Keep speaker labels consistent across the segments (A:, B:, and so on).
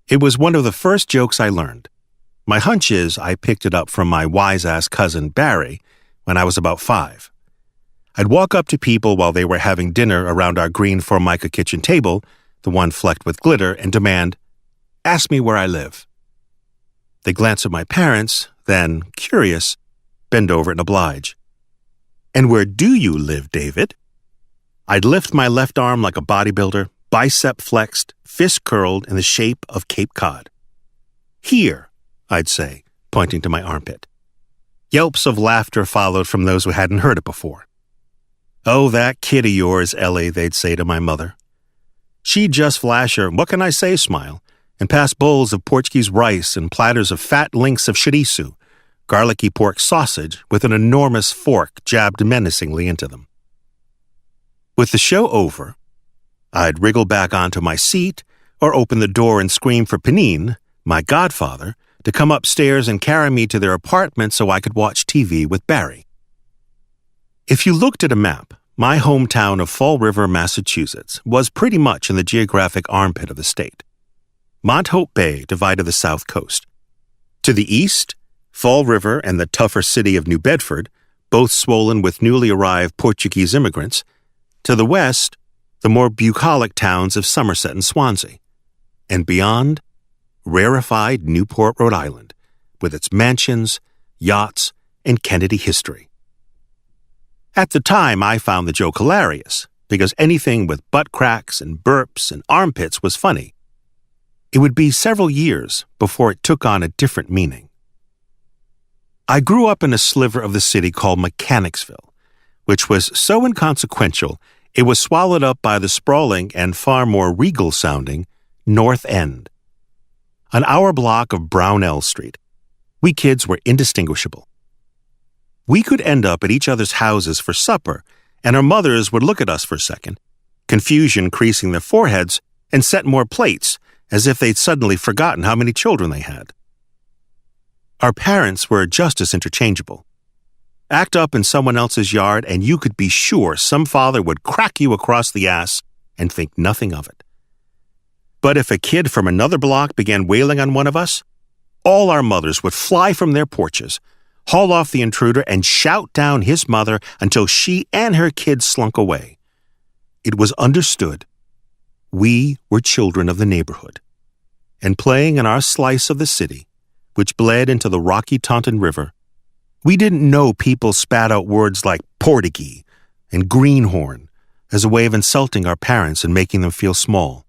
A: It was one of the first jokes I learned. My hunch is I picked it up from my wise-ass cousin Barry when I was about 5. I'd walk up to people while they were having dinner around our green Formica kitchen table, the one flecked with glitter, and demand, "Ask me where I live." They glance at my parents, then, curious, bend over and oblige. "And where do you live, David?" I'd lift my left arm like a bodybuilder, bicep flexed, fist curled in the shape of Cape Cod. "Here," I'd say, pointing to my armpit. Yelps of laughter followed from those who hadn't heard it before. "Oh, that kid of yours, Ellie," they'd say to my mother. She'd just flash her "what can I say" smile and pass bowls of Portuguese rice and platters of fat links of chorizo, garlicky pork sausage with an enormous fork jabbed menacingly into them. With the show over, I'd wriggle back onto my seat or open the door and scream for Panine, my godfather, to come upstairs and carry me to their apartment so I could watch TV with Barry. If you looked at a map, my hometown of Fall River, Massachusetts, was pretty much in the geographic armpit of the state. Mont Hope Bay divided the south coast. To the east, Fall River and the tougher city of New Bedford, both swollen with newly arrived Portuguese immigrants. To the west, the more bucolic towns of Somerset and Swansea. And beyond, rarefied Newport, Rhode Island, with its mansions, yachts, and Kennedy history. At the time, I found the joke hilarious, because anything with butt cracks and burps and armpits was funny. It would be several years before it took on a different meaning. I grew up in a sliver of the city called Mechanicsville, which was so inconsequential it was swallowed up by the sprawling and far more regal-sounding North End. On our block of Brownell Street, we kids were indistinguishable. We could end up at each other's houses for supper, and our mothers would look at us for a second, confusion creasing their foreheads, and set more plates, as if they'd suddenly forgotten how many children they had. Our parents were just as interchangeable. Act up in someone else's yard, and you could be sure some father would crack you across the ass and think nothing of it. But if a kid from another block began wailing on one of us, all our mothers would fly from their porches, haul off the intruder, and shout down his mother until she and her kids slunk away. It was understood. We were children of the neighborhood, and playing in our slice of the city, which bled into the rocky Taunton River, we didn't know people spat out words like Portuguese and greenhorn as a way of insulting our parents and making them feel small.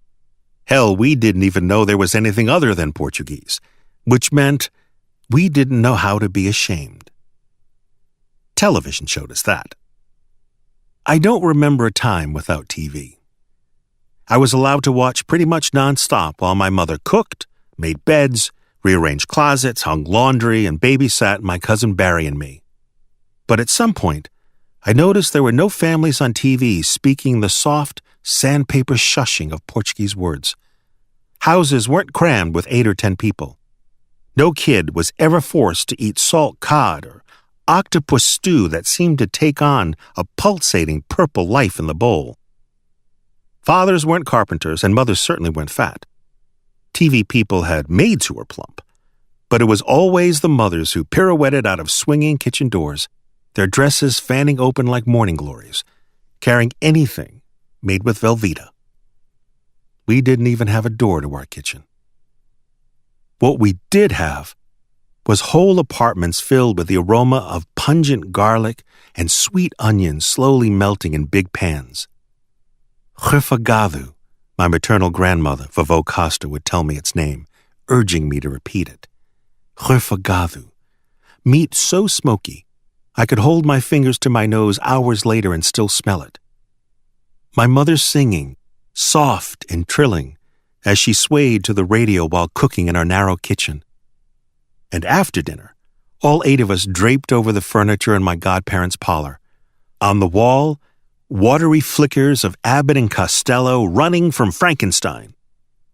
A: Hell, we didn't even know there was anything other than Portuguese, which meant we didn't know how to be ashamed. Television showed us that. I don't remember a time without TV. I was allowed to watch pretty much nonstop while my mother cooked, made beds, rearranged closets, hung laundry, and babysat my cousin Barry and me. But at some point, I noticed there were no families on TV speaking the soft, sandpaper shushing of Portuguese words. Houses weren't crammed with 8 or 10 people. No kid was ever forced to eat salt cod or octopus stew that seemed to take on a pulsating purple life in the bowl. Fathers weren't carpenters, and mothers certainly weren't fat. TV people had maids who were plump, but it was always the mothers who pirouetted out of swinging kitchen doors, their dresses fanning open like morning glories, carrying anything made with Velveeta. We didn't even have a door to our kitchen. What we did have was whole apartments filled with the aroma of pungent garlic and sweet onions slowly melting in big pans. Refogado, my maternal grandmother, Vovó Costa, would tell me its name, urging me to repeat it. Refogado. Meat so smoky, I could hold my fingers to my nose hours later and still smell it. My mother singing, soft and trilling, as she swayed to the radio while cooking in our narrow kitchen. And after dinner, all 8 of us draped over the furniture in my godparents' parlor. On the wall, watery flickers of Abbott and Costello running from Frankenstein,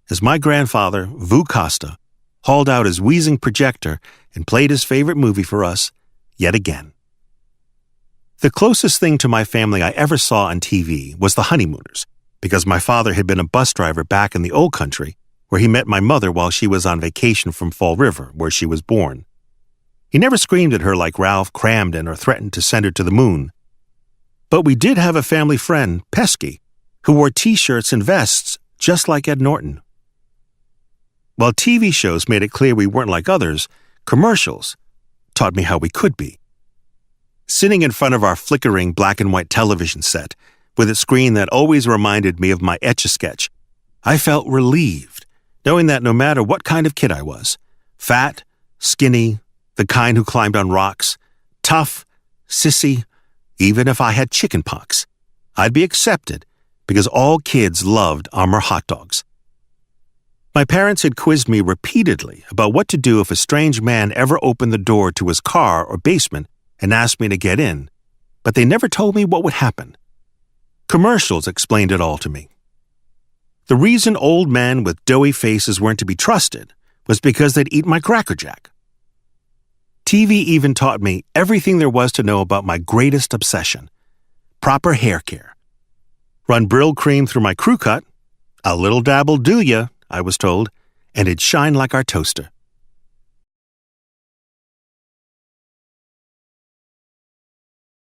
A: as my grandfather, Vu Costa, hauled out his wheezing projector and played his favorite movie for us, yet again. The closest thing to my family I ever saw on TV was The Honeymooners, because my father had been a bus driver back in the old country, where he met my mother while she was on vacation from Fall River, where she was born. He never screamed at her like Ralph Cramden or threatened to send her to the moon. But we did have a family friend, Pesky, who wore T-shirts and vests just like Ed Norton. While TV shows made it clear we weren't like others, commercials taught me how we could be. Sitting in front of our flickering black and white television set, with a screen that always reminded me of my Etch-a-Sketch, I felt relieved, knowing that no matter what kind of kid I was, fat, skinny, the kind who climbed on rocks, tough, sissy, even if I had chicken pox, I'd be accepted because all kids loved Armour hot dogs. My parents had quizzed me repeatedly about what to do if a strange man ever opened the door to his car or basement and asked me to get in, but they never told me what would happen. Commercials explained it all to me. The reason old men with doughy faces weren't to be trusted was because they'd eat my Cracker Jack. TV even taught me everything there was to know about my greatest obsession: proper hair care. Run Brill cream through my crew cut. A little dab'll do ya, I was told, and it'd shine like our toaster.